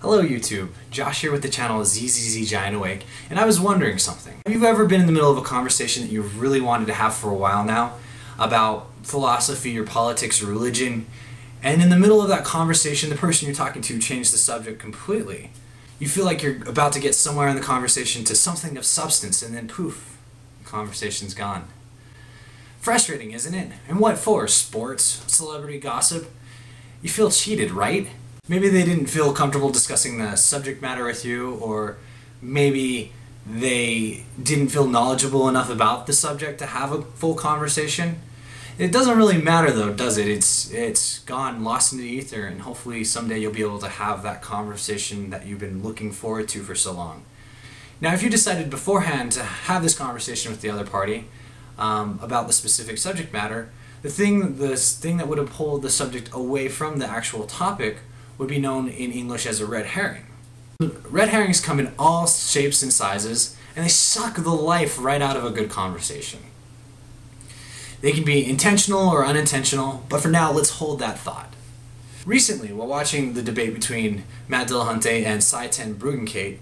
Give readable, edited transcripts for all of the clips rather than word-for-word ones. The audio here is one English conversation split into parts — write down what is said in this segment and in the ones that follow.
Hello YouTube, Josh here with the channel ZZZ Giant Awake, and I was wondering something. Have you ever been in the middle of a conversation that you've really wanted to have for a while now about philosophy or politics or religion, and in the middle of that conversation the person you're talking to changed the subject completely? You feel like you're about to get somewhere in the conversation to something of substance, and then poof, the conversation's gone. Frustrating, isn't it? And what for? Sports? Celebrity gossip? You feel cheated, right? Maybe they didn't feel comfortable discussing the subject matter with you, or maybe they didn't feel knowledgeable enough about the subject to have a full conversation. It doesn't really matter though, does it? It's gone, lost in the ether, and hopefully someday you'll be able to have that conversation that you've been looking forward to for so long. Now, if you decided beforehand to have this conversation with the other party about the specific subject matter, the thing that would have pulled the subject away from the actual topic would be known in English as a red herring. Red herrings come in all shapes and sizes, and they suck the life right out of a good conversation. They can be intentional or unintentional, but for now, let's hold that thought. Recently, while watching the debate between Matt Dillahunty and Bruggencate,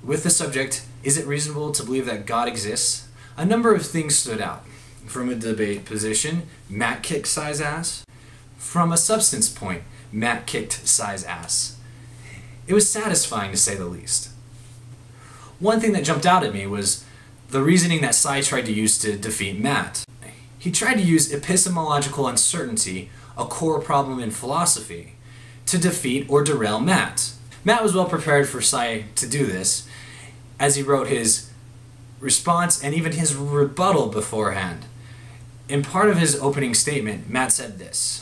with the subject, is it reasonable to believe that God exists? A number of things stood out. From a debate position, Matt kicked Sai's ass. From a substance point, Matt kicked Sai's ass. It was satisfying, to say the least. One thing that jumped out at me was the reasoning that Sai tried to use to defeat Matt. He tried to use epistemological uncertainty, a core problem in philosophy, to defeat or derail Matt. Matt was well prepared for Sai to do this, as he wrote his response and even his rebuttal beforehand. In part of his opening statement, Matt said this: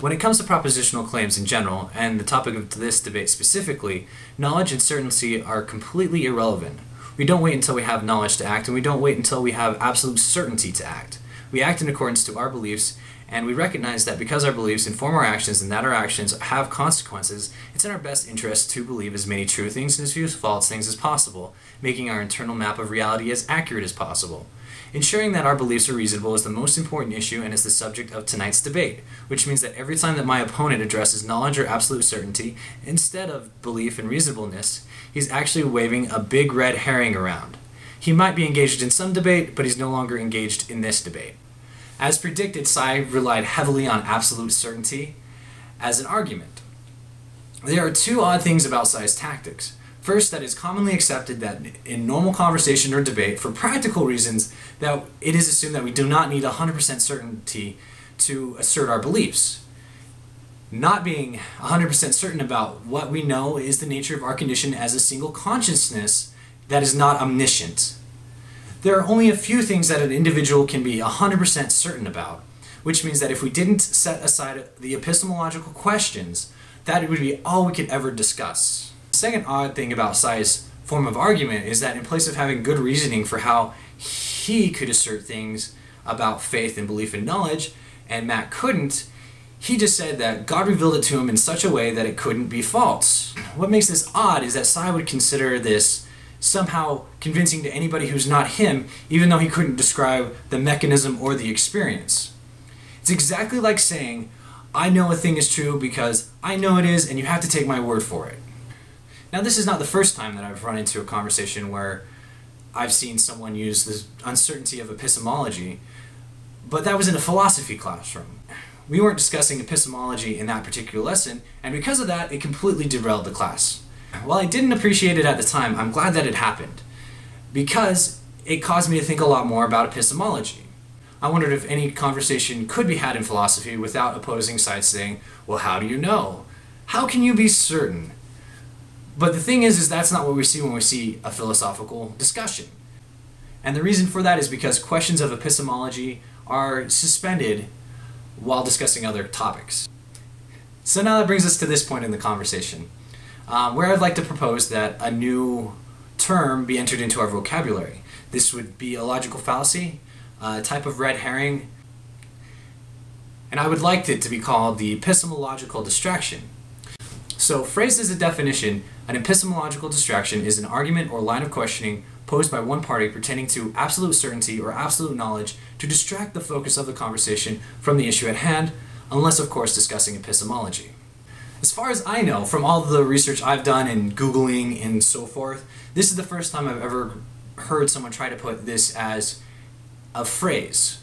"When it comes to propositional claims in general, and the topic of this debate specifically, knowledge and certainty are completely irrelevant. We don't wait until we have knowledge to act, and we don't wait until we have absolute certainty to act. We act in accordance to our beliefs, and we recognize that because our beliefs inform our actions and that our actions have consequences, it's in our best interest to believe as many true things and as few false things as possible, making our internal map of reality as accurate as possible. Ensuring that our beliefs are reasonable is the most important issue and is the subject of tonight's debate, which means that every time that my opponent addresses knowledge or absolute certainty, instead of belief and reasonableness, he's actually waving a big red herring around. He might be engaged in some debate, but he's no longer engaged in this debate." As predicted, Sai relied heavily on absolute certainty as an argument. There are two odd things about Sai's tactics. First, that it's commonly accepted that in normal conversation or debate, for practical reasons, that it is assumed that we do not need 100% certainty to assert our beliefs. Not being 100% certain about what we know is the nature of our condition as a single consciousness that is not omniscient. There are only a few things that an individual can be 100% certain about, which means that if we didn't set aside the epistemological questions, that would be all we could ever discuss. The second odd thing about Sai's form of argument is that in place of having good reasoning for how he could assert things about faith and belief and knowledge, and Matt couldn't, he just said that God revealed it to him in such a way that it couldn't be false. What makes this odd is that Sai would consider this somehow convincing to anybody who's not him, even though he couldn't describe the mechanism or the experience. It's exactly like saying, I know a thing is true because I know it is and you have to take my word for it. Now, this is not the first time that I've run into a conversation where I've seen someone use the uncertainty of epistemology, but that was in a philosophy classroom. We weren't discussing epistemology in that particular lesson, and because of that, it completely derailed the class. While I didn't appreciate it at the time, I'm glad that it happened, because it caused me to think a lot more about epistemology. I wondered if any conversation could be had in philosophy without opposing sides saying, well, how do you know? How can you be certain? But the thing is that's not what we see when we see a philosophical discussion. And the reason for that is because questions of epistemology are suspended while discussing other topics. So now that brings us to this point in the conversation, where I'd like to propose that a new term be entered into our vocabulary. This would be a logical fallacy, a type of red herring, and I would like it to be called the epistemological distraction. So, phrased as a definition, an epistemological distraction is an argument or line of questioning posed by one party pertaining to absolute certainty or absolute knowledge to distract the focus of the conversation from the issue at hand, unless of course discussing epistemology. As far as I know, from all the research I've done and Googling and so forth, this is the first time I've ever heard someone try to put this as a phrase.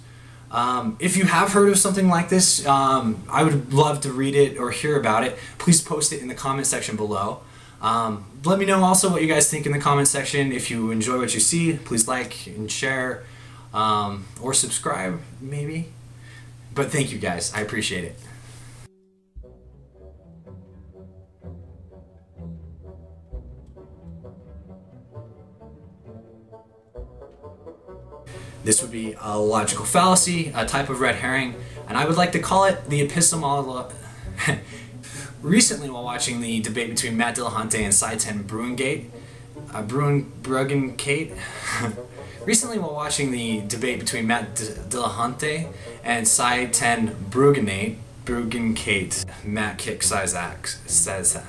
If you have heard of something like this, I would love to read it or hear about it. Please post it in the comment section below. Let me know also what you guys think in the comment section. If you enjoy what you see, please like and share, or subscribe maybe. But thank you guys, I appreciate it. This would be a logical fallacy, a type of red herring, and I would like to call it the epistemological. Recently, while watching the debate between Matt Dillahunty and Side 10 Bruggencate, recently while watching the debate between Matt Dillahunty and Side 10 Bruggencate, Matt Kick Size Axe says